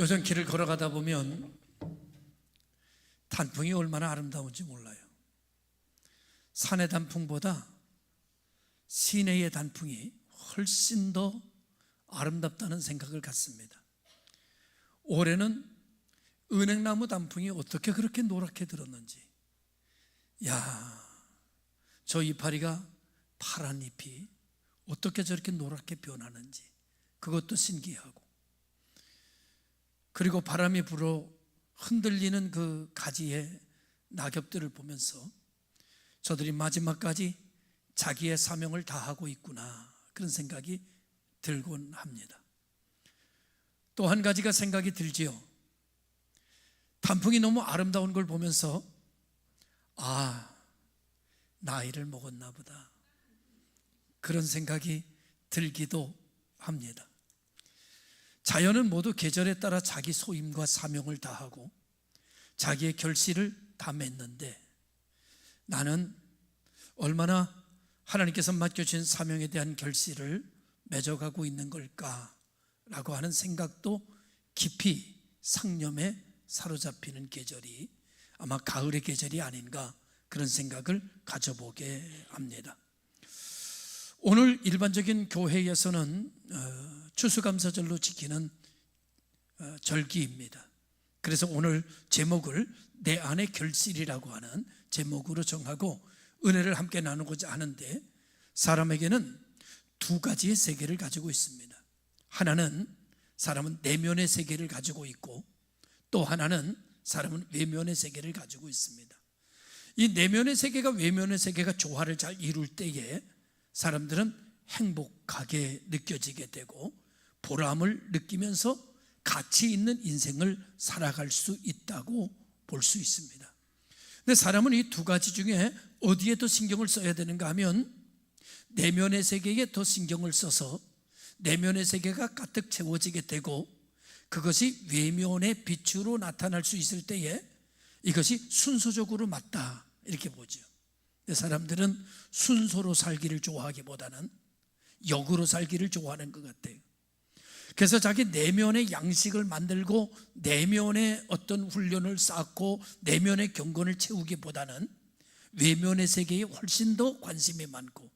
요즘 길을 걸어가다 보면 단풍이 얼마나 아름다운지 몰라요. 산의 단풍보다 시내의 단풍이 훨씬 더 아름답다는 생각을 갖습니다. 올해는 은행나무 단풍이 어떻게 그렇게 노랗게 들었는지, 저 이파리가 파란 잎이 어떻게 저렇게 노랗게 변하는지 그것도 신기하고, 그리고 바람이 불어 흔들리는 그 가지의 낙엽들을 보면서 저들이 마지막까지 자기의 사명을 다하고 있구나, 그런 생각이 들곤 합니다. 또 한 가지가 생각이 들지요. 단풍이 너무 아름다운 걸 보면서 나이를 먹었나 보다, 그런 생각이 들기도 합니다. 자연은 모두 계절에 따라 자기 소임과 사명을 다하고 자기의 결실을 다 맺는데, 나는 얼마나 하나님께서 맡겨주신 사명에 대한 결실을 맺어가고 있는 걸까라고 하는 생각도 깊이 상념에 사로잡히는 계절이 아마 가을의 계절이 아닌가, 그런 생각을 가져보게 합니다. 오늘 일반적인 교회에서는 추수감사절로 지키는 절기입니다. 그래서 오늘 제목을 내 안의 결실이라고 하는 제목으로 정하고 은혜를 함께 나누고자 하는데, 사람에게는 두 가지의 세계를 가지고 있습니다. 하나는 사람은 내면의 세계를 가지고 있고, 또 하나는 사람은 외면의 세계를 가지고 있습니다. 이 내면의 세계가 외면의 세계가 조화를 잘 이룰 때에 사람들은 행복하게 느껴지게 되고 보람을 느끼면서 가치 있는 인생을 살아갈 수 있다고 볼 수 있습니다. 근데 사람은 이 두 가지 중에 어디에 더 신경을 써야 되는가 하면, 내면의 세계에 더 신경을 써서 내면의 세계가 가득 채워지게 되고 그것이 외면의 빛으로 나타날 수 있을 때에 이것이 순서적으로 맞다, 이렇게 보죠. 근데 사람들은 순서로 살기를 좋아하기보다는 역으로 살기를 좋아하는 것 같아요. 그래서 자기 내면의 양식을 만들고 내면의 어떤 훈련을 쌓고 내면의 경건을 채우기보다는 외면의 세계에 훨씬 더 관심이 많고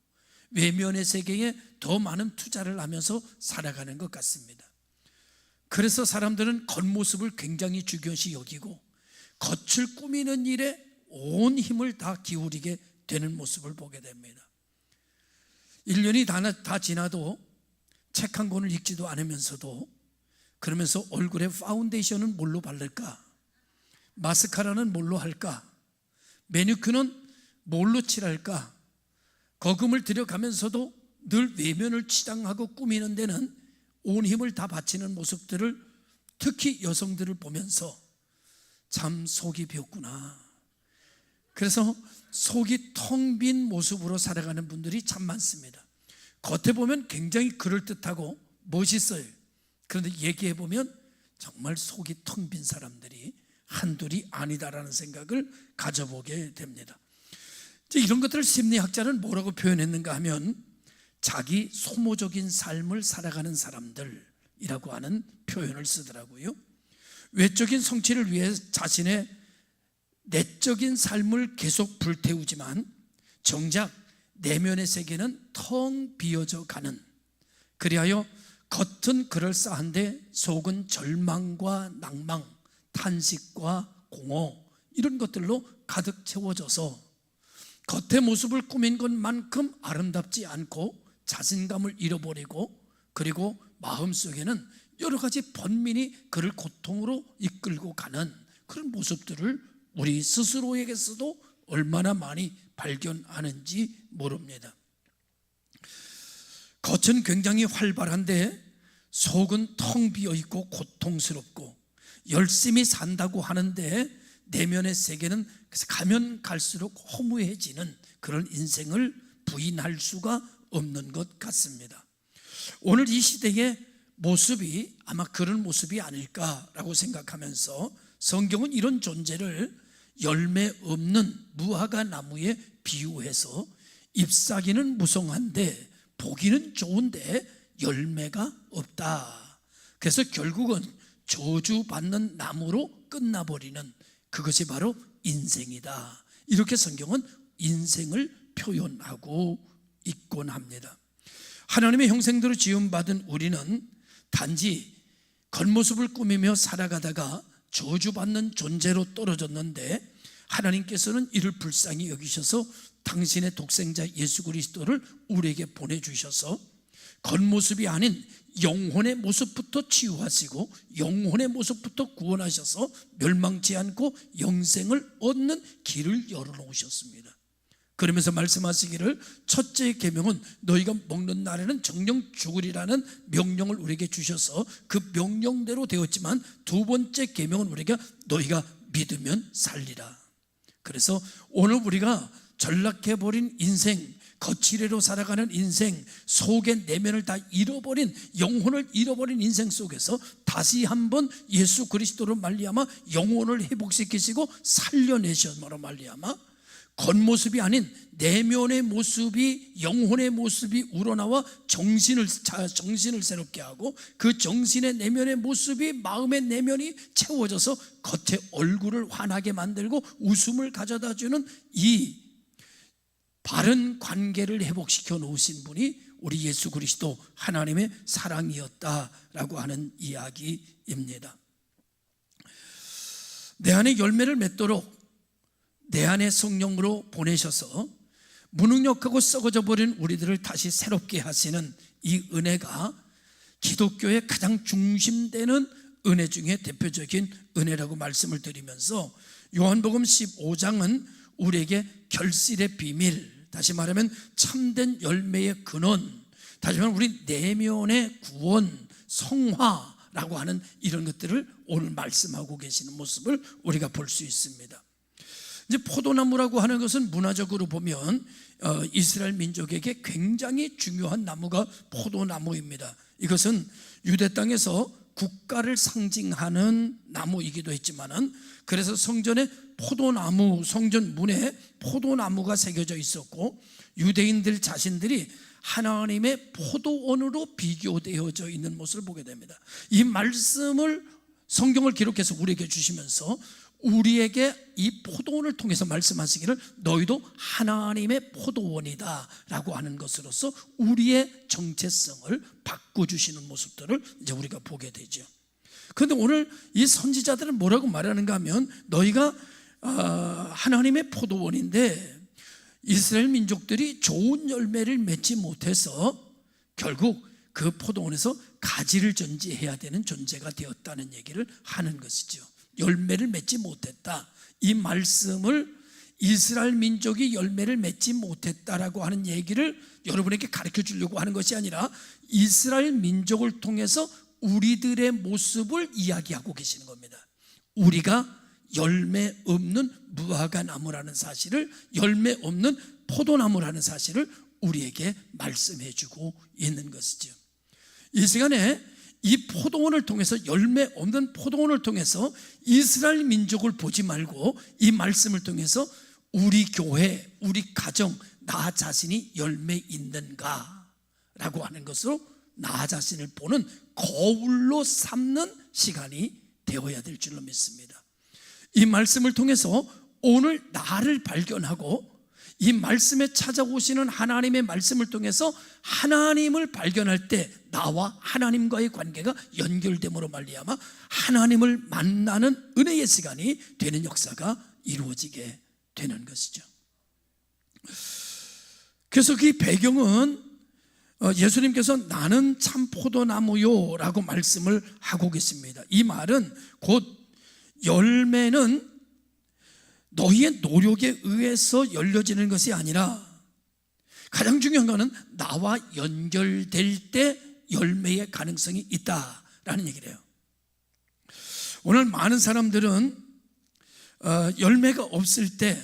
외면의 세계에 더 많은 투자를 하면서 살아가는 것 같습니다. 그래서 사람들은 겉모습을 굉장히 중요시 여기고 겉을 꾸미는 일에 온 힘을 다 기울이게 되는 모습을 보게 됩니다. 1년이 다 지나도 책 한 권을 읽지도 않으면서도, 그러면서 얼굴에 파운데이션은 뭘로 바를까, 마스카라는 뭘로 할까, 매니큐어는 뭘로 칠할까, 거금을 들여가면서도 늘 외면을 치장하고 꾸미는 데는 온 힘을 다 바치는 모습들을, 특히 여성들을 보면서 참 속이 비었구나, 그래서 속이 텅 빈 모습으로 살아가는 분들이 참 많습니다. 겉에 보면 굉장히 그럴듯하고 멋있어요. 그런데 얘기해 보면 정말 속이 텅 빈 사람들이 한둘이 아니다라는 생각을 가져보게 됩니다. 이런 것들을 심리학자는 뭐라고 표현했는가 하면 자기 소모적인 삶을 살아가는 사람들이라고 하는 표현을 쓰더라고요. 외적인 성취를 위해 자신의 내적인 삶을 계속 불태우지만 정작 내면의 세계는 텅 비어져 가는, 그리하여 겉은 그럴싸한데 속은 절망과 낭망, 탄식과 공허, 이런 것들로 가득 채워져서 겉의 모습을 꾸민 것만큼 아름답지 않고 자신감을 잃어버리고, 그리고 마음속에는 여러 가지 번민이 그를 고통으로 이끌고 가는 그런 모습들을 우리 스스로에게서도 얼마나 많이 발견하는지 모릅니다. 겉은 굉장히 활발한데 속은 텅 비어있고 고통스럽고, 열심히 산다고 하는데 내면의 세계는 가면 갈수록 허무해지는 그런 인생을 부인할 수가 없는 것 같습니다. 오늘 이 시대의 모습이 아마 그런 모습이 아닐까라고 생각하면서 성경은 이런 존재를 열매 없는 무화과 나무에 비유해서 잎사귀는 무성한데 보기는 좋은데 열매가 없다, 그래서 결국은 저주받는 나무로 끝나버리는 그것이 바로 인생이다. 이렇게 성경은 인생을 표현하고 있곤 합니다. 하나님의 형상대로 지음받은 우리는 단지 겉모습을 꾸미며 살아가다가 저주받는 존재로 떨어졌는데, 하나님께서는 이를 불쌍히 여기셔서 당신의 독생자 예수 그리스도를 우리에게 보내주셔서 겉모습이 아닌 영혼의 모습부터 치유하시고 영혼의 모습부터 구원하셔서 멸망치 않고 영생을 얻는 길을 열어놓으셨습니다. 그러면서 말씀하시기를 첫째 계명은 너희가 먹는 날에는 정령 죽으리라는 명령을 우리에게 주셔서 그 명령대로 되었지만, 두 번째 계명은 우리가 너희가 믿으면 살리라. 그래서 오늘 우리가 전락해버린 인생, 거칠애로 살아가는 인생, 속의 내면을 다 잃어버린, 영혼을 잃어버린 인생 속에서 다시 한번 예수 그리스도로 말미암아 영혼을 회복시키시고 살려내심으로 말미암아 겉모습이 아닌 내면의 모습이, 영혼의 모습이 우러나와 정신을 새롭게 하고, 그 정신의 내면의 모습이 마음의 내면이 채워져서 겉의 얼굴을 환하게 만들고 웃음을 가져다주는 이 바른 관계를 회복시켜 놓으신 분이 우리 예수 그리스도 하나님의 사랑이었다라고 하는 이야기입니다. 내 안에 열매를 맺도록 내 안에 성령으로 보내셔서 무능력하고 썩어져 버린 우리들을 다시 새롭게 하시는 이 은혜가 기독교의 가장 중심되는 은혜 중에 대표적인 은혜라고 말씀을 드리면서, 요한복음 15장은 우리에게 결실의 비밀, 다시 말하면 참된 열매의 근원, 다시 말하면 우리 내면의 구원, 성화라고 하는 이런 것들을 오늘 말씀하고 계시는 모습을 우리가 볼 수 있습니다. 이제 포도나무라고 하는 것은 문화적으로 보면 이스라엘 민족에게 굉장히 중요한 나무가 포도나무입니다. 이것은 유대 땅에서 국가를 상징하는 나무이기도 했지만은, 그래서 성전에 포도나무, 성전 문에 포도나무가 새겨져 있었고, 유대인들 자신들이 하나님의 포도원으로 비교되어져 있는 모습을 보게 됩니다. 이 말씀을 성경을 기록해서 우리에게 주시면서 우리에게 이 포도원을 통해서 말씀하시기를 너희도 하나님의 포도원이다 라고 하는 것으로서 우리의 정체성을 바꿔주시는 모습들을 이제 우리가 보게 되죠. 그런데 오늘 이 선지자들은 뭐라고 말하는가 하면, 너희가 하나님의 포도원인데 이스라엘 민족들이 좋은 열매를 맺지 못해서 결국 그 포도원에서 가지를 전지해야 되는 존재가 되었다는 얘기를 하는 것이죠. 열매를 맺지 못했다. 이 말씀을 이스라엘 민족이 열매를 맺지 못했다라고 하는 얘기를 여러분에게 가르쳐 주려고 하는 것이 아니라 이스라엘 민족을 통해서 우리들의 모습을 이야기하고 계시는 겁니다. 우리가 열매 없는 무화과 나무라는 사실을, 열매 없는 포도나무라는 사실을 우리에게 말씀해 주고 있는 것이죠. 이 시간에 이 포도원을 통해서, 열매 없는 포도원을 통해서 이스라엘 민족을 보지 말고 이 말씀을 통해서 우리 교회, 우리 가정, 나 자신이 열매 있는가 라고 하는 것으로 나 자신을 보는 거울로 삼는 시간이 되어야 될 줄로 믿습니다. 이 말씀을 통해서 오늘 나를 발견하고, 이 말씀에 찾아오시는 하나님의 말씀을 통해서 하나님을 발견할 때 나와 하나님과의 관계가 연결됨으로 말미암아 하나님을 만나는 은혜의 시간이 되는 역사가 이루어지게 되는 것이죠. 그래서 그 배경은 예수님께서 나는 참 포도나무요 라고 말씀을 하고 계십니다. 이 말은 곧 열매는 너희의 노력에 의해서 열려지는 것이 아니라, 가장 중요한 것은 나와 연결될 때 열매의 가능성이 있다라는 얘기를 해요. 오늘 많은 사람들은 열매가 없을 때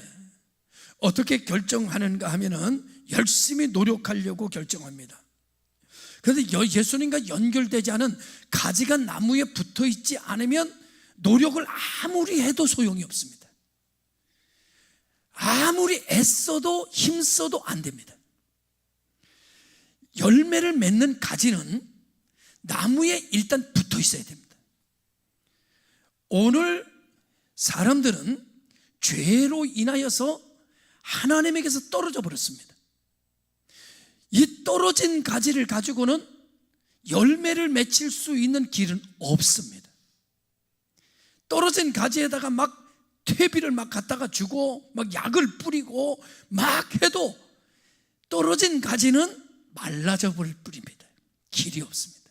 어떻게 결정하는가 하면은 열심히 노력하려고 결정합니다. 그런데 예수님과 연결되지 않은 가지가 나무에 붙어 있지 않으면 노력을 아무리 해도 소용이 없습니다. 아무리 애써도 힘써도 안 됩니다. 열매를 맺는 가지는 나무에 일단 붙어 있어야 됩니다. 오늘 사람들은 죄로 인하여서 하나님에게서 떨어져 버렸습니다. 이 떨어진 가지를 가지고는 열매를 맺힐 수 있는 길은 없습니다. 떨어진 가지에다가 막 퇴비를 막 갖다가 주고 막 약을 뿌리고 막 해도 떨어진 가지는 말라져 버릴 뿐입니다. 길이 없습니다.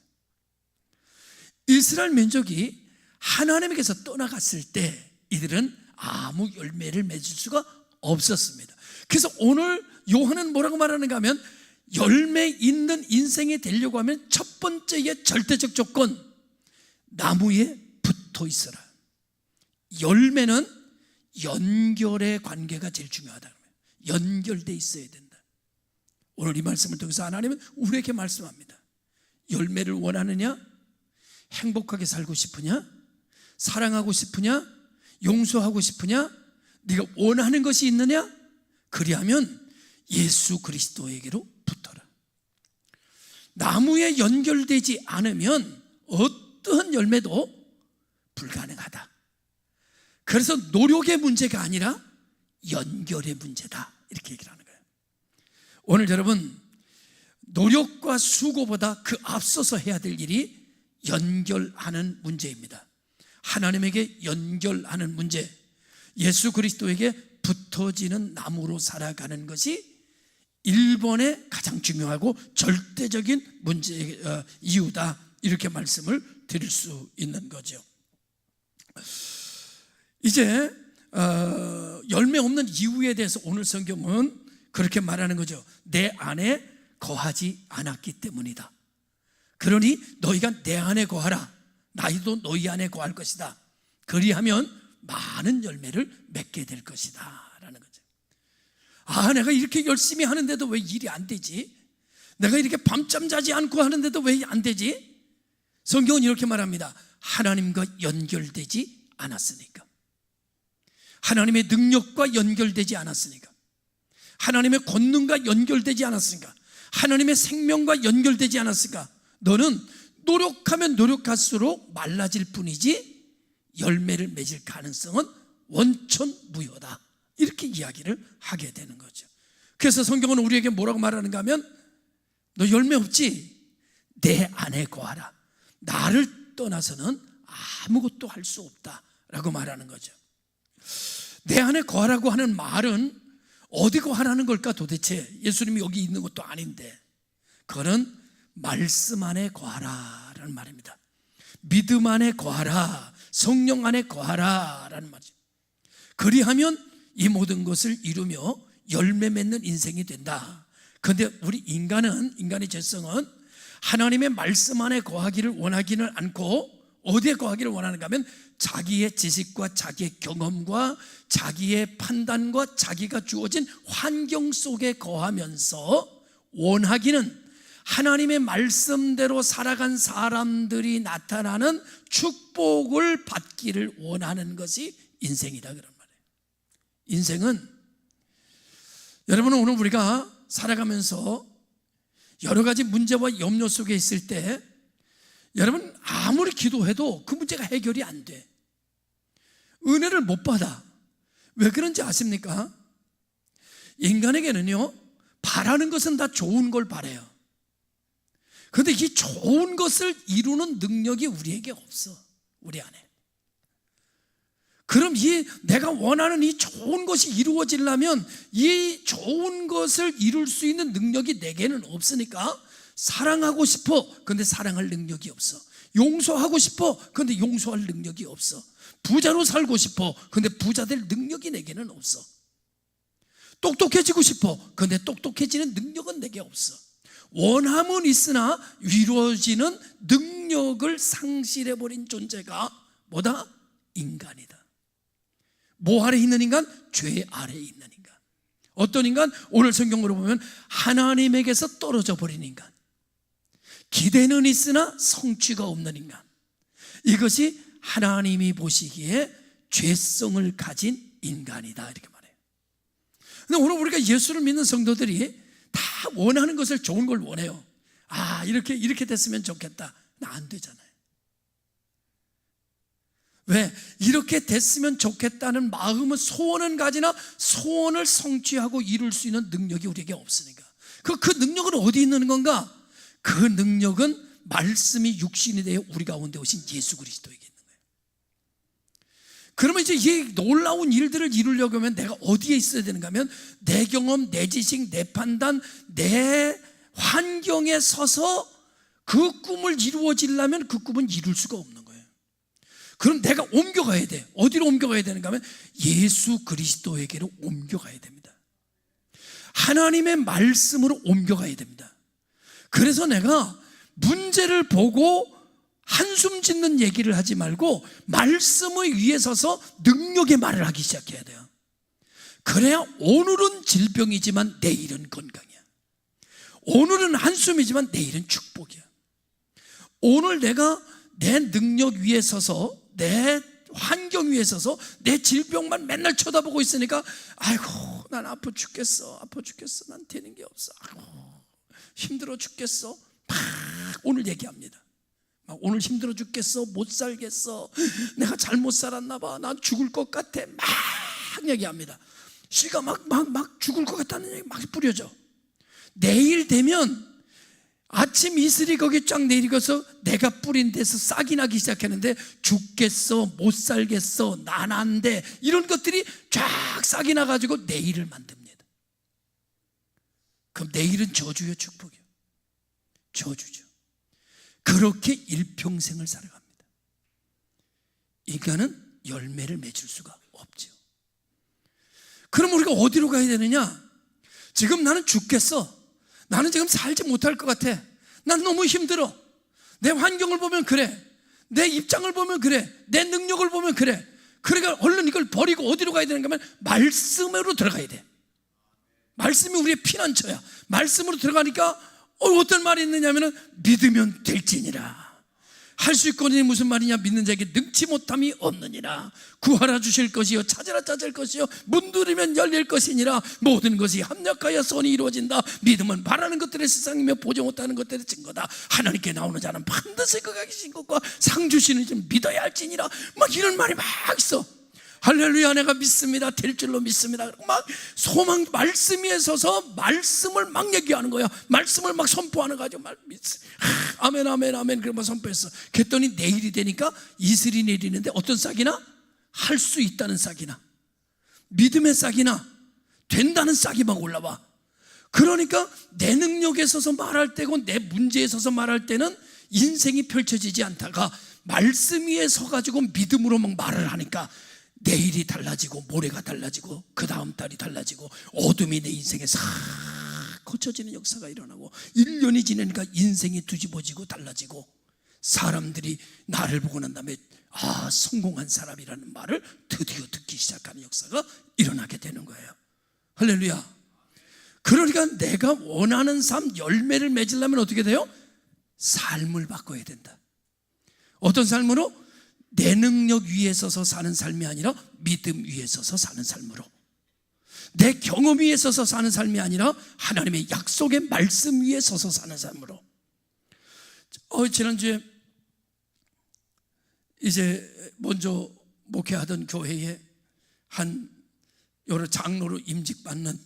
이스라엘 민족이 하나님에게서 떠나갔을 때 이들은 아무 열매를 맺을 수가 없었습니다. 그래서 오늘 요한은 뭐라고 말하는가 하면 열매 있는 인생이 되려고 하면 첫 번째의 절대적 조건, 나무에 붙어 있어라. 열매는 연결의 관계가 제일 중요하다. 연결돼 있어야 된다. 오늘 이 말씀을 통해서 하나님은 우리에게 말씀합니다. 열매를 원하느냐? 행복하게 살고 싶으냐? 사랑하고 싶으냐? 용서하고 싶으냐? 네가 원하는 것이 있느냐? 그리하면 예수 그리스도에게로 붙어라. 나무에 연결되지 않으면 어떠한 열매도 불가능하다. 그래서 노력의 문제가 아니라 연결의 문제다, 이렇게 얘기를 하는 거예요. 오늘 여러분, 노력과 수고보다 그 앞서서 해야 될 일이 연결하는 문제입니다. 하나님에게 연결하는 문제, 예수 그리스도에게 붙어지는 나무로 살아가는 것이 1번의 가장 중요하고 절대적인 문제, 이유다, 이렇게 말씀을 드릴 수 있는 거죠. 이제 열매 없는 이유에 대해서 오늘 성경은 그렇게 말하는 거죠. 내 안에 거하지 않았기 때문이다. 그러니 너희가 내 안에 거하라. 나도 너희 안에 거할 것이다. 그리하면 많은 열매를 맺게 될 것이다 라는 거죠. 아, 내가 이렇게 열심히 하는데도 왜 일이 안 되지? 내가 이렇게 밤잠 자지 않고 하는데도 왜 안 되지? 성경은 이렇게 말합니다. 하나님과 연결되지 않았으니까. 하나님의 능력과 연결되지 않았으니까. 하나님의 권능과 연결되지 않았으니까. 하나님의 생명과 연결되지 않았으니까. 너는 노력하면 노력할수록 말라질 뿐이지 열매를 맺을 가능성은 원천무효다, 이렇게 이야기를 하게 되는 거죠. 그래서 성경은 우리에게 뭐라고 말하는가 하면 너 열매 없지? 내 안에 거하라. 나를 떠나서는 아무것도 할 수 없다라고 말하는 거죠. 내 안에 거하라고 하는 말은 어디 거하라는 걸까 도대체? 예수님이 여기 있는 것도 아닌데. 그거는 말씀 안에 거하라라는 말입니다. 믿음 안에 거하라, 성령 안에 거하라 라는 말이죠. 그리하면 이 모든 것을 이루며 열매 맺는 인생이 된다. 그런데 우리 인간의 죄성은 하나님의 말씀 안에 거하기를 원하기는 않고 어디에 거하기를 원하는가 하면 자기의 지식과 자기의 경험과 자기의 판단과 자기가 주어진 환경 속에 거하면서 원하기는 하나님의 말씀대로 살아간 사람들이 나타나는 축복을 받기를 원하는 것이 인생이다, 그런 말이에요. 인생은 여러분은 오늘 우리가 살아가면서 여러 가지 문제와 염려 속에 있을 때 여러분 아무리 기도해도 그 문제가 해결이 안 돼. 은혜를 못 받아. 왜 그런지 아십니까? 인간에게는요, 바라는 것은 다 좋은 걸 바라요. 그런데 이 좋은 것을 이루는 능력이 우리에게 없어, 우리 안에. 그럼 내가 원하는 이 좋은 것이 이루어지려면 이 좋은 것을 이룰 수 있는 능력이 내게는 없으니까 사랑하고 싶어. 그런데 사랑할 능력이 없어. 용서하고 싶어. 그런데 용서할 능력이 없어. 부자로 살고 싶어. 그런데 부자 될 능력이 내게는 없어. 똑똑해지고 싶어. 그런데 똑똑해지는 능력은 내게 없어. 원함은 있으나 이루어지는 능력을 상실해버린 존재가 뭐다? 인간이다. 뭐 아래 있는 인간? 죄 아래에 있는 인간. 어떤 인간? 오늘 성경으로 보면 하나님에게서 떨어져 버린 인간. 기대는 있으나 성취가 없는 인간. 이것이 하나님이 보시기에 죄성을 가진 인간이다, 이렇게 말해요. 근데 오늘 우리가 예수를 믿는 성도들이 다 원하는 것을, 좋은 걸 원해요. 아, 이렇게 됐으면 좋겠다. 나 안 되잖아요. 왜? 이렇게 됐으면 좋겠다는 마음은 소원은 가지나 소원을 성취하고 이룰 수 있는 능력이 우리에게 없으니까. 그 능력은 어디 있는 건가? 그 능력은 말씀이 육신이 되어 우리 가운데 오신 예수 그리스도에게 있는 거예요. 그러면 이제 이 놀라운 일들을 이루려고 하면 내가 어디에 있어야 되는가 하면 내 경험, 내 지식, 내 판단, 내 환경에 서서 그 꿈을 이루어지려면 그 꿈은 이룰 수가 없는 거예요. 그럼 내가 옮겨가야 돼. 어디로 옮겨가야 되는가 하면 예수 그리스도에게로 옮겨가야 됩니다. 하나님의 말씀으로 옮겨가야 됩니다. 그래서 내가 문제를 보고 한숨 짓는 얘기를 하지 말고 말씀의 위에 서서 능력의 말을 하기 시작해야 돼요. 그래야 오늘은 질병이지만 내일은 건강이야. 오늘은 한숨이지만 내일은 축복이야. 오늘 내가 내 능력 위에 서서 내 환경 위에 서서 내 질병만 맨날 쳐다보고 있으니까 아이고 난 아파 죽겠어, 아파 죽겠어, 난 되는 게 없어, 아이고 힘들어 죽겠어 막 오늘 얘기합니다. 막 오늘 힘들어 죽겠어, 못 살겠어, 내가 잘못 살았나 봐, 난 죽을 것 같아 막 얘기합니다. 씨가 막 죽을 것 같다는 얘기 막 뿌려져. 내일 되면 아침 이슬이 거기 쫙 내리고서 내가 뿌린 데서 싹이 나기 시작했는데 죽겠어, 못 살겠어, 난 안 돼 이런 것들이 쫙 싹이 나가지고 내일을 만듭니다. 그럼 내일은 저주요 축복이요? 저주죠. 그렇게 일평생을 살아갑니다. 인간은 열매를 맺을 수가 없죠. 그럼 우리가 어디로 가야 되느냐? 지금 나는 죽겠어, 나는 지금 살지 못할 것 같아, 난 너무 힘들어, 내 환경을 보면 그래, 내 입장을 보면 그래, 내 능력을 보면 그래. 그러니까 얼른 이걸 버리고 어디로 가야 되는가 하면 말씀으로 들어가야 돼. 말씀이 우리의 피난처야. 말씀으로 들어가니까 어떤 말이 있느냐 하면 믿으면 될지니라. 할 수 있거니 무슨 말이냐? 믿는 자에게 능치 못함이 없느니라. 구하라 주실 것이요 찾으라 찾을 것이요 문 두드리면 열릴 것이니라. 모든 것이 합력하여 선이 이루어진다. 믿음은 바라는 것들의 세상이며 보지 못하는 것들의 증거다. 하나님께 나오는 자는 반드시 그가 계신 것과 상 주시는 줄 믿어야 할지니라. 막 이런 말이 막 있어. 할렐루야, 내가 믿습니다, 될 줄로 믿습니다. 막 소망, 말씀 위에 서서 말씀을 막 얘기하는 거야. 말씀을 막 선포하는 거죠. 아멘 아멘 아멘 그러면 선포했어. 그랬더니 내일이 되니까 이슬이 내리는데 어떤 싹이나? 할 수 있다는 싹이나 믿음의 싹이나 된다는 싹이 막 올라와. 그러니까 내 능력에 서서 말할 때고 내 문제에 서서 말할 때는 인생이 펼쳐지지 않다가 말씀 위에 서가지고 믿음으로 막 말을 하니까 내일이 달라지고 모레가 달라지고 그 다음 달이 달라지고 어둠이 내 인생에 싹 고쳐지는 역사가 일어나고 1년이 지나니까 인생이 뒤집어지고 달라지고 사람들이 나를 보고 난 다음에 아, 성공한 사람이라는 말을 드디어 듣기 시작하는 역사가 일어나게 되는 거예요. 할렐루야. 그러니까 내가 원하는 삶, 열매를 맺으려면 어떻게 돼요? 삶을 바꿔야 된다. 어떤 삶으로? 내 능력 위에 서서 사는 삶이 아니라 믿음 위에 서서 사는 삶으로, 내 경험 위에 서서 사는 삶이 아니라 하나님의 약속의 말씀 위에 서서 사는 삶으로. 지난주에 이제 먼저 목회하던 교회에 한 여러 장로로 임직받는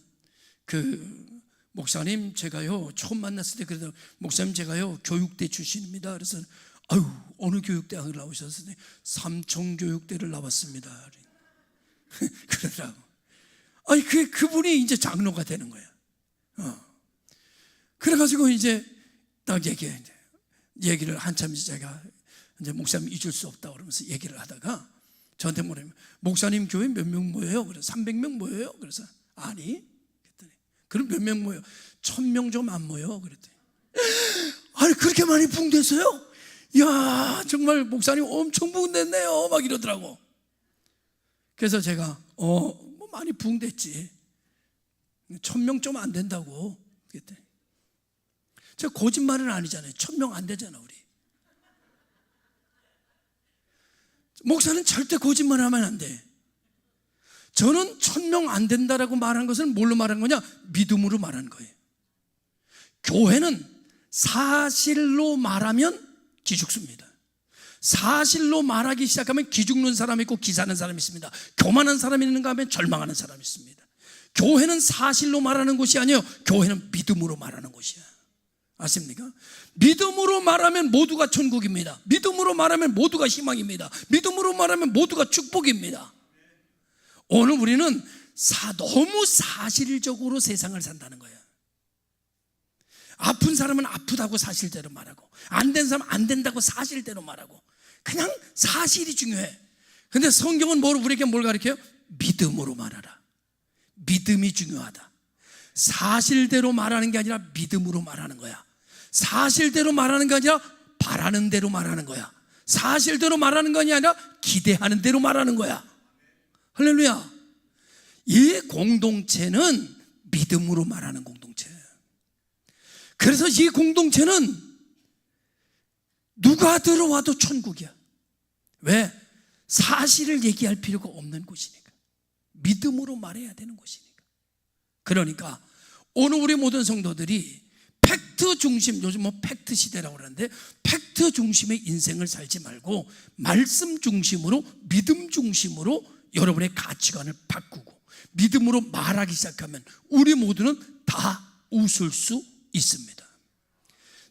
그 목사님, 제가요 처음 만났을 때 그러더라고요. 목사님, 제가요 교육대 출신입니다. 그래서 아유, 어느 교육대학을 나오셨어요? 삼청교육대를 나왔습니다. 그러더라고. 아니, 그분이 이제 장로가 되는 거야. 그래가지고 이제 딱 얘기를 한참 제가 이제 목사님 잊을 수 없다 그러면서 얘기를 하다가 저한테 뭐냐면, 목사님 교회 몇 명 모여요? 그래서 300명 모여요? 그래서 아니. 그랬더니 그럼 몇 명 모여? 1000명 좀 안 모여. 그랬더니 아니, 그렇게 많이 붕댔어요? 야, 정말 목사님 엄청 붕댔네요. 막 이러더라고. 그래서 제가 뭐 많이 붕댔지. 1000명 좀 안 된다고. 그랬더니 제가 거짓말은 아니잖아요. 1000명 안 되잖아 우리. 목사는 절대 거짓말하면 안 돼. 저는 1000명 안 된다라고 말한 것은 뭘로 말한 거냐? 믿음으로 말한 거예요. 교회는 사실로 말하면 기죽습니다. 사실로 말하기 시작하면 기죽는 사람이 있고 기사는 사람이 있습니다. 교만한 사람이 있는가 하면 절망하는 사람이 있습니다. 교회는 사실로 말하는 곳이 아니에요. 교회는 믿음으로 말하는 곳이야. 아십니까? 믿음으로 말하면 모두가 천국입니다. 믿음으로 말하면 모두가 희망입니다. 믿음으로 말하면 모두가 축복입니다. 오늘 우리는 너무 사실적으로 세상을 산다는 거예요. 아픈 사람은 아프다고 사실대로 말하고, 안 된 사람은 안 된다고 사실대로 말하고, 그냥 사실이 중요해. 근데 성경은 우리에게 뭘 가르쳐요? 믿음으로 말하라. 믿음이 중요하다. 사실대로 말하는 게 아니라 믿음으로 말하는 거야. 사실대로 말하는 게 아니라 바라는 대로 말하는 거야. 사실대로 말하는 거 아니라 기대하는 대로 말하는 거야. 할렐루야. 이 공동체는 믿음으로 말하는 공동체예요. 그래서 이 공동체는 누가 들어와도 천국이야. 왜? 사실을 얘기할 필요가 없는 곳이니까. 믿음으로 말해야 되는 곳이니까. 그러니까 오늘 우리 모든 성도들이 팩트 중심, 요즘 팩트 시대라고 그러는데, 팩트 중심의 인생을 살지 말고 말씀 중심으로, 믿음 중심으로 여러분의 가치관을 바꾸고 믿음으로 말하기 시작하면 우리 모두는 다 웃을 수 있습니다.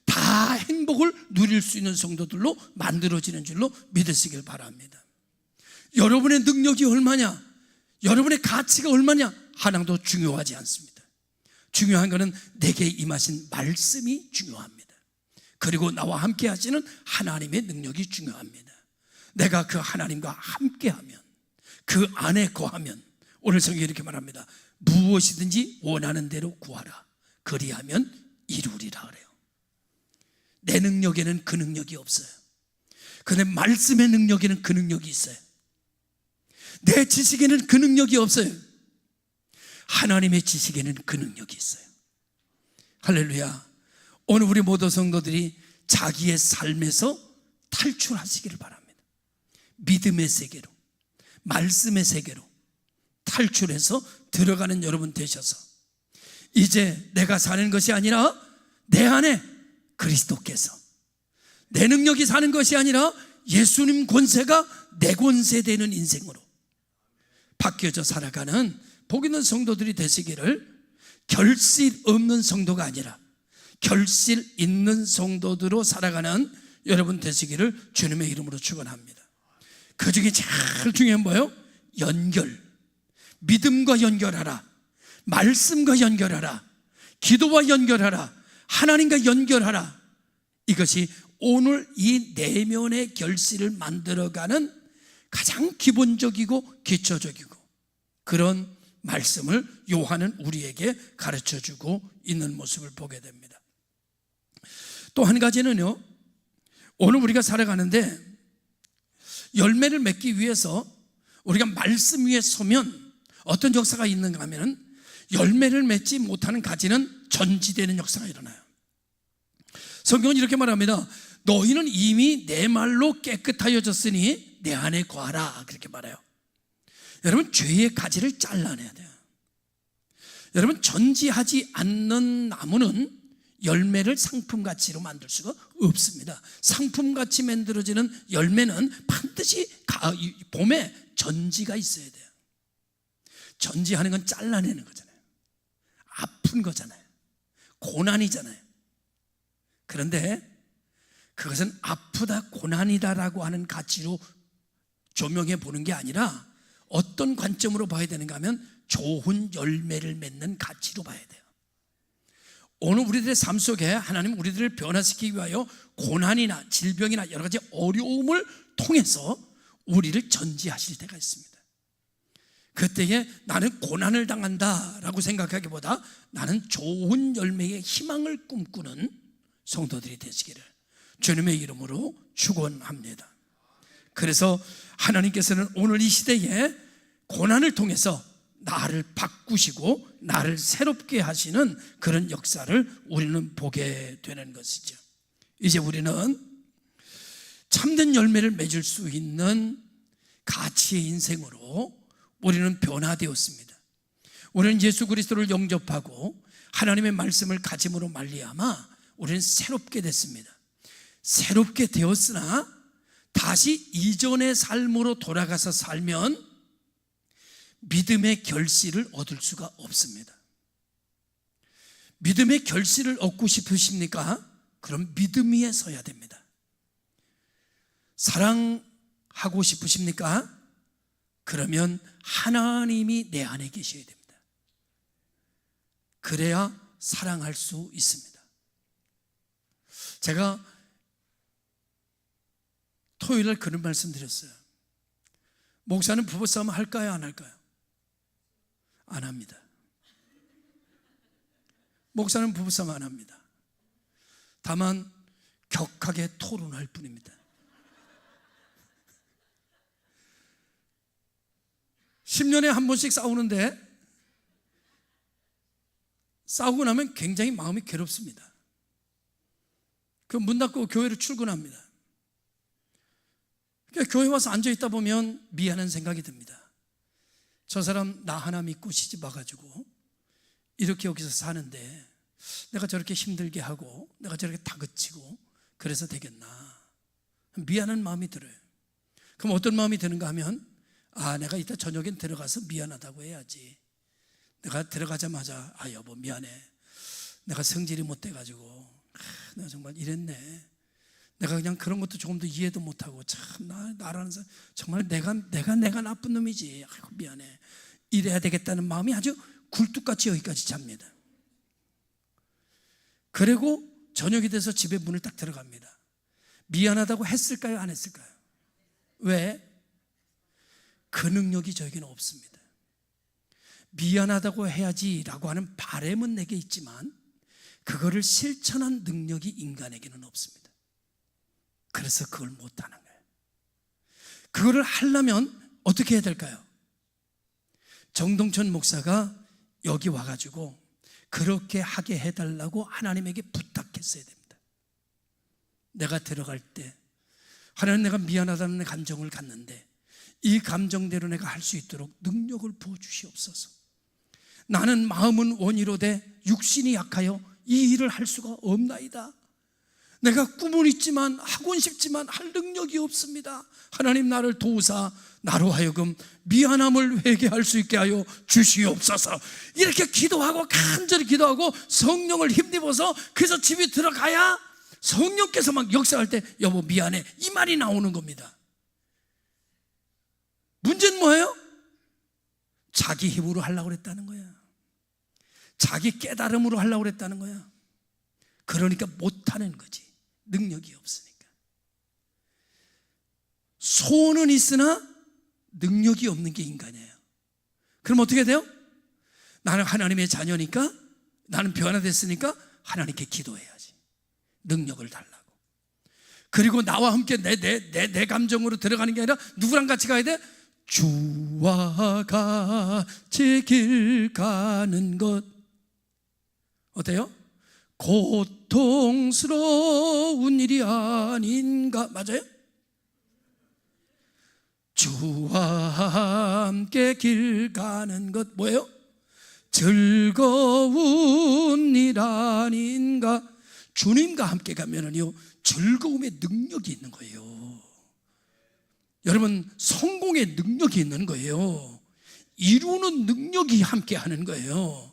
다 행복을 누릴 수 있는 성도들로 만들어지는 줄로 믿으시길 바랍니다. 여러분의 능력이 얼마냐, 여러분의 가치가 얼마냐, 하나도 중요하지 않습니다. 중요한 것은 내게 임하신 말씀이 중요합니다. 그리고 나와 함께 하시는 하나님의 능력이 중요합니다. 내가 그 하나님과 함께하면, 그 안에 거하면, 오늘 성경이 이렇게 말합니다. 무엇이든지 원하는 대로 구하라. 그리하면 이루리라 그래요. 내 능력에는 그 능력이 없어요. 근데 말씀의 능력에는 그 능력이 있어요. 내 지식에는 그 능력이 없어요. 하나님의 지식에는 그 능력이 있어요. 할렐루야. 오늘 우리 모든 성도들이 자기의 삶에서 탈출하시기를 바랍니다. 믿음의 세계로, 말씀의 세계로 탈출해서 들어가는 여러분 되셔서, 이제 내가 사는 것이 아니라 내 안에 그리스도께서, 내 능력이 사는 것이 아니라 예수님 권세가 내 권세 되는 인생으로 바뀌어져 살아가는 복 있는 성도들이 되시기를, 결실 없는 성도가 아니라 결실 있는 성도들로 살아가는 여러분 되시기를 주님의 이름으로 축원합니다. 그 중에 제일 중요한 뭐예요? 연결. 믿음과 연결하라. 말씀과 연결하라. 기도와 연결하라. 하나님과 연결하라. 이것이 오늘 이 내면의 결실을 만들어가는 가장 기본적이고 기초적이고 그런 말씀을 요한은 우리에게 가르쳐주고 있는 모습을 보게 됩니다. 또 한 가지는요, 오늘 우리가 살아가는데 열매를 맺기 위해서 우리가 말씀 위에 서면 어떤 역사가 있는가 하면, 열매를 맺지 못하는 가지는 전지되는 역사가 일어나요. 성경은 이렇게 말합니다. 너희는 이미 내 말로 깨끗하여졌으니 내 안에 거하라, 그렇게 말해요. 여러분, 죄의 가지를 잘라내야 돼요. 여러분, 전지하지 않는 나무는 열매를 상품가치로 만들 수가 없습니다. 상품같이 만들어지는 열매는 반드시 봄에 전지가 있어야 돼요. 전지하는 건 잘라내는 거잖아요. 아픈 거잖아요. 고난이잖아요. 그런데 그것은 아프다, 고난이다라고 하는 가치로 조명해 보는 게 아니라 어떤 관점으로 봐야 되는가 하면 좋은 열매를 맺는 가치로 봐야 돼요. 오늘 우리들의 삶 속에 하나님 우리들을 변화시키기 위하여 고난이나 질병이나 여러 가지 어려움을 통해서 우리를 전지하실 때가 있습니다. 그때에 나는 고난을 당한다라고 생각하기보다 나는 좋은 열매의 희망을 꿈꾸는 성도들이 되시기를 주님의 이름으로 축원합니다. 그래서 하나님께서는 오늘 이 시대에 고난을 통해서 나를 바꾸시고 나를 새롭게 하시는 그런 역사를 우리는 보게 되는 것이죠. 이제 우리는 참된 열매를 맺을 수 있는 가치의 인생으로 우리는 변화되었습니다. 우리는 예수 그리스도를 영접하고 하나님의 말씀을 가짐으로 말미암아 우리는 새롭게 됐습니다. 새롭게 되었으나 다시 이전의 삶으로 돌아가서 살면 믿음의 결실을 얻을 수가 없습니다. 믿음의 결실을 얻고 싶으십니까? 그럼 믿음 위에 서야 됩니다. 사랑하고 싶으십니까? 그러면 하나님이 내 안에 계셔야 됩니다. 그래야 사랑할 수 있습니다. 제가 토요일 날 그런 말씀 드렸어요. 목사는 부부싸움 할까요? 안 할까요? 안 합니다. 목사는 부부싸움 안 합니다. 다만 격하게 토론할 뿐입니다. 10년에 한 번씩 싸우는데 싸우고 나면 굉장히 마음이 괴롭습니다. 그 문 닫고 교회로 출근합니다. 그러니까 교회 와서 앉아있다 보면 미안한 생각이 듭니다. 저 사람 나 하나 믿고 시집 와가지고 이렇게 여기서 사는데 내가 저렇게 힘들게 하고 내가 저렇게 다그치고 그래서 되겠나, 미안한 마음이 들어요. 그럼 어떤 마음이 드는가 하면, 내가 이따 저녁엔 들어가서 미안하다고 해야지. 내가 들어가자마자 여보 미안해, 내가 성질이 못 돼가지고 내가 정말 이랬네, 내가 그냥 그런 것도 조금 더 이해도 못하고 참 나라는 사람 정말 내가 나쁜 놈이지, 아이고 미안해, 이래야 되겠다는 마음이 아주 굴뚝같이 여기까지 잡니다. 그리고 저녁이 돼서 집에 문을 딱 들어갑니다. 미안하다고 했을까요? 안 했을까요? 왜? 그 능력이 저에게는 없습니다. 미안하다고 해야지라고 하는 바람은 내게 있지만 그거를 실천한 능력이 인간에게는 없습니다. 그래서 그걸 못하는 거예요. 그거를 하려면 어떻게 해야 될까요? 정동천 목사가 여기 와가지고 그렇게 하게 해달라고 하나님에게 부탁했어야 됩니다. 내가 들어갈 때 하나님, 내가 미안하다는 감정을 갖는데 이 감정대로 내가 할 수 있도록 능력을 부어주시옵소서. 나는 마음은 원이로되 육신이 약하여 이 일을 할 수가 없나이다. 내가 꿈은 있지만 하고는 싶지만 할 능력이 없습니다. 하나님 나를 도우사 나로 하여금 미안함을 회개할 수 있게 하여 주시옵소서. 이렇게 기도하고 간절히 기도하고 성령을 힘입어서 그래서 집에 들어가야 성령께서 막 역사할 때 여보 미안해 이 말이 나오는 겁니다. 문제는 뭐예요? 자기 힘으로 하려고 그랬다는 거야. 자기 깨달음으로 하려고 그랬다는 거야. 그러니까 못하는 거지. 능력이 없으니까. 소원은 있으나 능력이 없는 게 인간이에요. 그럼 어떻게 돼요? 나는 하나님의 자녀니까, 나는 변화됐으니까 하나님께 기도해야지. 능력을 달라고. 그리고 나와 함께 내 감정으로 들어가는 게 아니라 누구랑 같이 가야 돼? 주와 같이 길 가는 것. 어때요? 고통스러운 일이 아닌가. 맞아요? 주와 함께 길 가는 것 뭐예요? 즐거운 일 아닌가. 주님과 함께 가면은요 즐거움의 능력이 있는 거예요. 여러분 성공의 능력이 있는 거예요. 이루는 능력이 함께 하는 거예요.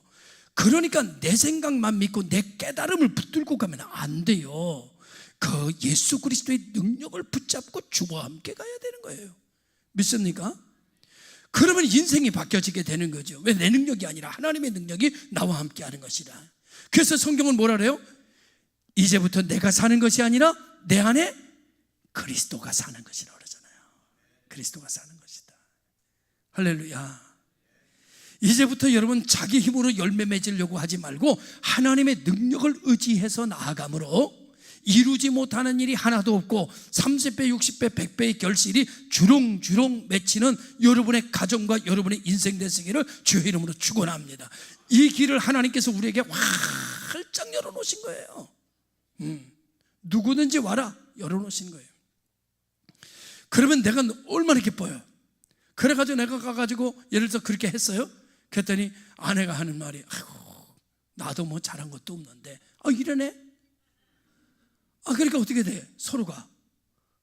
그러니까 내 생각만 믿고 내 깨달음을 붙들고 가면 안 돼요. 그 예수 그리스도의 능력을 붙잡고 주와 함께 가야 되는 거예요. 믿습니까? 그러면 인생이 바뀌어지게 되는 거죠. 왜? 내 능력이 아니라 하나님의 능력이 나와 함께 하는 것이라. 그래서 성경은 뭐라 그래요? 이제부터 내가 사는 것이 아니라 내 안에 그리스도가 사는 것이라 그러잖아요. 그리스도가 사는 것이다. 할렐루야. 이제부터 여러분 자기 힘으로 열매 맺으려고 하지 말고 하나님의 능력을 의지해서 나아감으로 이루지 못하는 일이 하나도 없고 30배, 60배, 100배의 결실이 주렁주렁 맺히는 여러분의 가정과 여러분의 인생 되시기를 주의 이름으로 축원합니다. 이 길을 하나님께서 우리에게 활짝 열어놓으신 거예요. 누구든지 와라 열어놓으신 거예요. 그러면 내가 얼마나 기뻐요. 그래가지고 내가 가가지고 예를 들어서 그렇게 했어요. 그랬더니 아내가 하는 말이 아이고 나도 뭐 잘한 것도 없는데 이러네. 그러니까 어떻게 돼? 서로가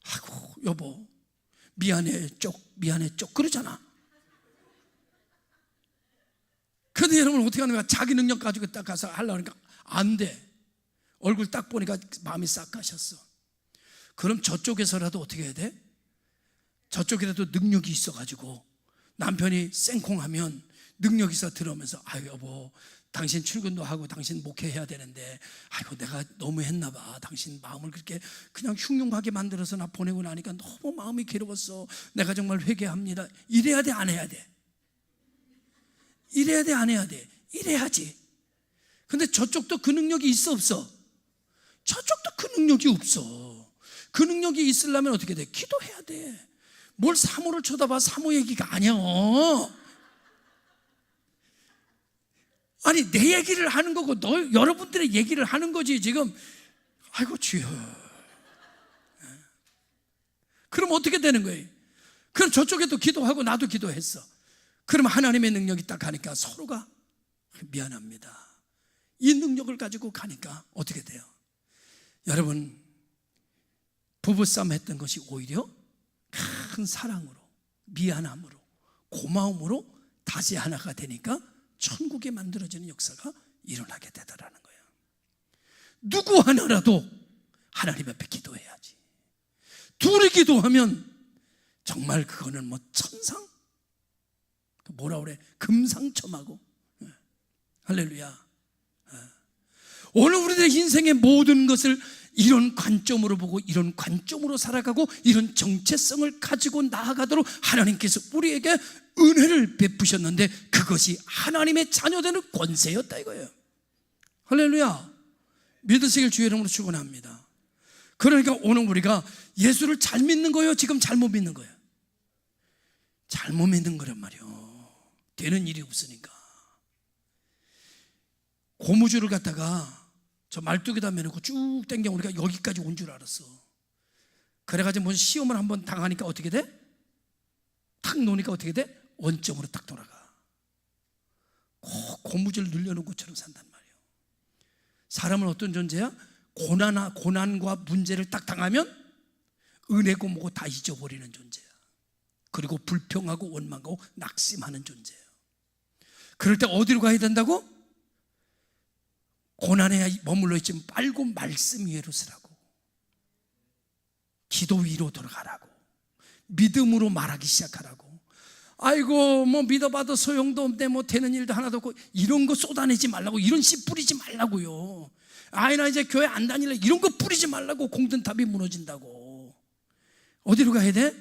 아이고 여보 미안해 쪽 그러잖아. 근데 여러분 어떻게 하는 거야? 자기 능력 가지고 딱 가서 하려고 하니까 안 돼. 얼굴 딱 보니까 마음이 싹 가셨어. 그럼 저쪽에서라도 어떻게 해야 돼? 저쪽이라도 능력이 있어가지고 남편이 쌩콩하면 능력이 있어 들어오면서 아유 여보 당신 출근도 하고 당신 목회해야 되는데 아이고 내가 너무 했나 봐. 당신 마음을 그렇게 그냥 흉흉하게 만들어서 나 보내고 나니까 너무 마음이 괴로웠어. 내가 정말 회개합니다. 이래야 돼 안 해야 돼? 이래야 돼 안 해야 돼? 이래야지. 근데 저쪽도 그 능력이 있어 없어? 저쪽도 그 능력이 없어. 그 능력이 있으려면 어떻게 돼? 기도해야 돼. 뭘 사모를 쳐다봐. 사모 얘기가 아니야. 아니 내 얘기를 하는 거고 여러분들의 얘기를 하는 거지 지금. 아이고 주여. 그럼 어떻게 되는 거예요? 그럼 저쪽에도 기도하고 나도 기도했어. 그럼 하나님의 능력이 딱 가니까 서로가 미안합니다. 이 능력을 가지고 가니까 어떻게 돼요? 여러분 부부싸움 했던 것이 오히려 큰 사랑으로 미안함으로 고마움으로 다시 하나가 되니까 천국에 만들어지는 역사가 일어나게 되더라는 거예요. 누구 하나라도 하나님 앞에 기도해야지. 둘이 기도하면 정말 그거는 뭐 천상 뭐라 그래 금상첨화고. 할렐루야. 오늘 우리들의 인생의 모든 것을 이런 관점으로 보고 이런 관점으로 살아가고 이런 정체성을 가지고 나아가도록 하나님께서 우리에게 은혜를 베푸셨는데 그것이 하나님의 자녀되는 권세였다 이거예요. 할렐루야. 믿으시길 주의 이름으로 축원합니다. 그러니까 오늘 우리가 예수를 잘 믿는 거예요? 지금 잘못 믿는 거예요? 잘못 믿는 거란 말이에요. 되는 일이 없으니까. 고무줄을 갖다가 저 말뚝에다 매놓고 쭉 당겨 우리가 여기까지 온 줄 알았어. 그래가지고 무슨 시험을 한번 당하니까 어떻게 돼? 탁 놓으니까 어떻게 돼? 원점으로 딱 돌아가. 고무줄 늘려놓은 것처럼 산단 말이에요. 사람은 어떤 존재야? 고난과 문제를 딱 당하면 은혜고 뭐고 다 잊어버리는 존재야. 그리고 불평하고 원망하고 낙심하는 존재예요. 그럴 때 어디로 가야 된다고? 고난에 머물러 있지 말고 말씀 위로 서라고. 기도 위로 돌아가라고. 믿음으로 말하기 시작하라고. 아이고 뭐 믿어봐도 소용도 없네 뭐 되는 일도 하나도 없고 이런 거 쏟아내지 말라고. 이런 씨 뿌리지 말라고요. 아이 나 이제 교회 안 다닐래 이런 거 뿌리지 말라고. 공든탑이 무너진다고. 어디로 가야 돼?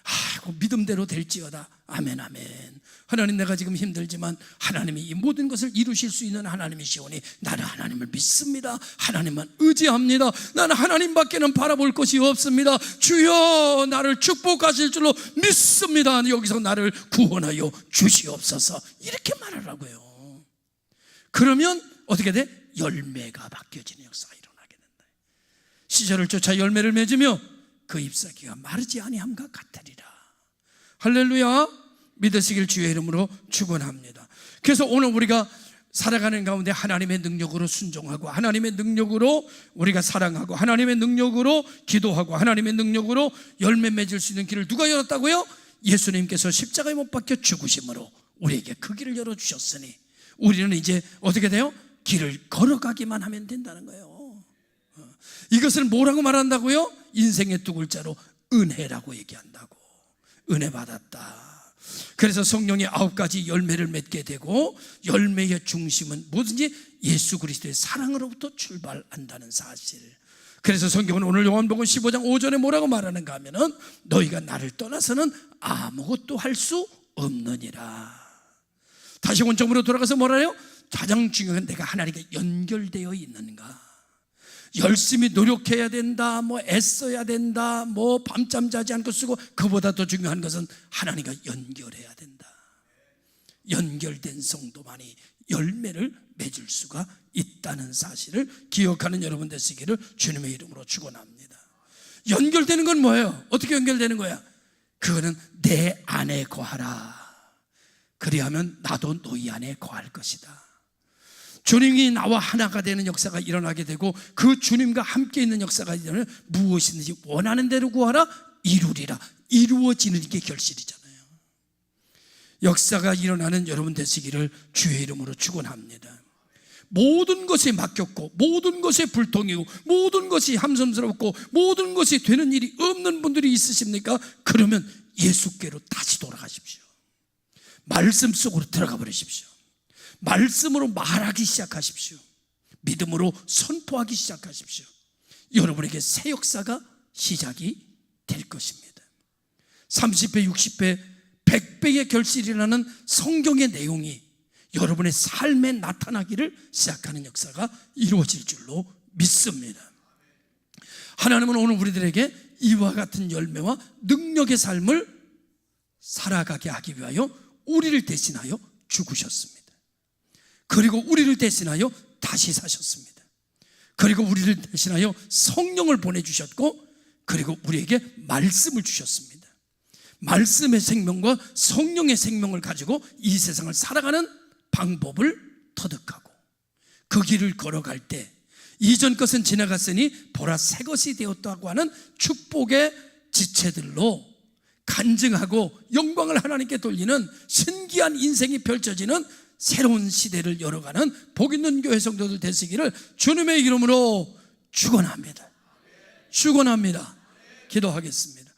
아이고 믿음대로 될지어다. 아멘 아멘. 하나님 내가 지금 힘들지만 하나님이 이 모든 것을 이루실 수 있는 하나님이시오니 나는 하나님을 믿습니다. 하나님만 의지합니다. 나는 하나님밖에는 바라볼 것이 없습니다. 주여 나를 축복하실 줄로 믿습니다. 여기서 나를 구원하여 주시옵소서. 이렇게 말하라고요. 그러면 어떻게 돼? 열매가 바뀌어지는 역사가 일어나게 된다. 시절을 쫓아 열매를 맺으며 그 잎사귀가 마르지 아니함과 같으리라. 할렐루야. 믿으시길 주의 이름으로 축원합니다. 그래서 오늘 우리가 살아가는 가운데 하나님의 능력으로 순종하고 하나님의 능력으로 우리가 사랑하고 하나님의 능력으로 기도하고 하나님의 능력으로 열매 맺을 수 있는 길을 누가 열었다고요? 예수님께서 십자가에 못 박혀 죽으심으로 우리에게 그 길을 열어주셨으니 우리는 이제 어떻게 돼요? 길을 걸어가기만 하면 된다는 거예요. 이것을 뭐라고 말한다고요? 인생의 두 글자로 은혜라고 얘기한다고. 은혜 받았다. 그래서 성령의 9가지 열매를 맺게 되고 열매의 중심은 뭐든지 예수 그리스도의 사랑으로부터 출발한다는 사실. 그래서 성경은 오늘 요한복음 15장 5절에 뭐라고 말하는가 하면은 너희가 나를 떠나서는 아무것도 할 수 없느니라. 다시 원점으로 돌아가서 뭐라요? 가장 중요한 내가 하나님께 연결되어 있는가. 열심히 노력해야 된다, 뭐 애써야 된다, 뭐 밤잠 자지 않고 쓰고, 그보다 더 중요한 것은 하나님과 연결해야 된다. 연결된 성도만이 열매를 맺을 수가 있다는 사실을 기억하는 여러분 되시기를 주님의 이름으로 축원합니다. 연결되는 건 뭐예요? 어떻게 연결되는 거야? 그거는 내 안에 거하라. 그리하면 나도 너희 안에 거할 것이다. 주님이 나와 하나가 되는 역사가 일어나게 되고 그 주님과 함께 있는 역사가 일어나면 무엇이든지 원하는 대로 구하라 이루리라. 이루어지는 게 결실이잖아요. 역사가 일어나는 여러분 되시기를 주의 이름으로 축원합니다. 모든 것에 맡겼고 모든 것에 불통이고 모든 것이 함성스럽고 모든 것이 되는 일이 없는 분들이 있으십니까? 그러면 예수께로 다시 돌아가십시오. 말씀 속으로 들어가 버리십시오. 말씀으로 말하기 시작하십시오. 믿음으로 선포하기 시작하십시오. 여러분에게 새 역사가 시작이 될 것입니다. 30배, 60배, 100배의 결실이라는 성경의 내용이 여러분의 삶에 나타나기를 시작하는 역사가 이루어질 줄로 믿습니다. 하나님은 오늘 우리들에게 이와 같은 열매와 능력의 삶을 살아가게 하기 위하여 우리를 대신하여 죽으셨습니다. 그리고 우리를 대신하여 다시 사셨습니다. 그리고 우리를 대신하여 성령을 보내주셨고, 그리고 우리에게 말씀을 주셨습니다. 말씀의 생명과 성령의 생명을 가지고 이 세상을 살아가는 방법을 터득하고 그 길을 걸어갈 때 이전 것은 지나갔으니 보라 새 것이 되었다고 하는 축복의 지체들로 간증하고 영광을 하나님께 돌리는 신기한 인생이 펼쳐지는 새로운 시대를 열어가는 복 있는 교회 성도들 되시기를 주님의 이름으로 축원합니다. 축원합니다. 기도하겠습니다.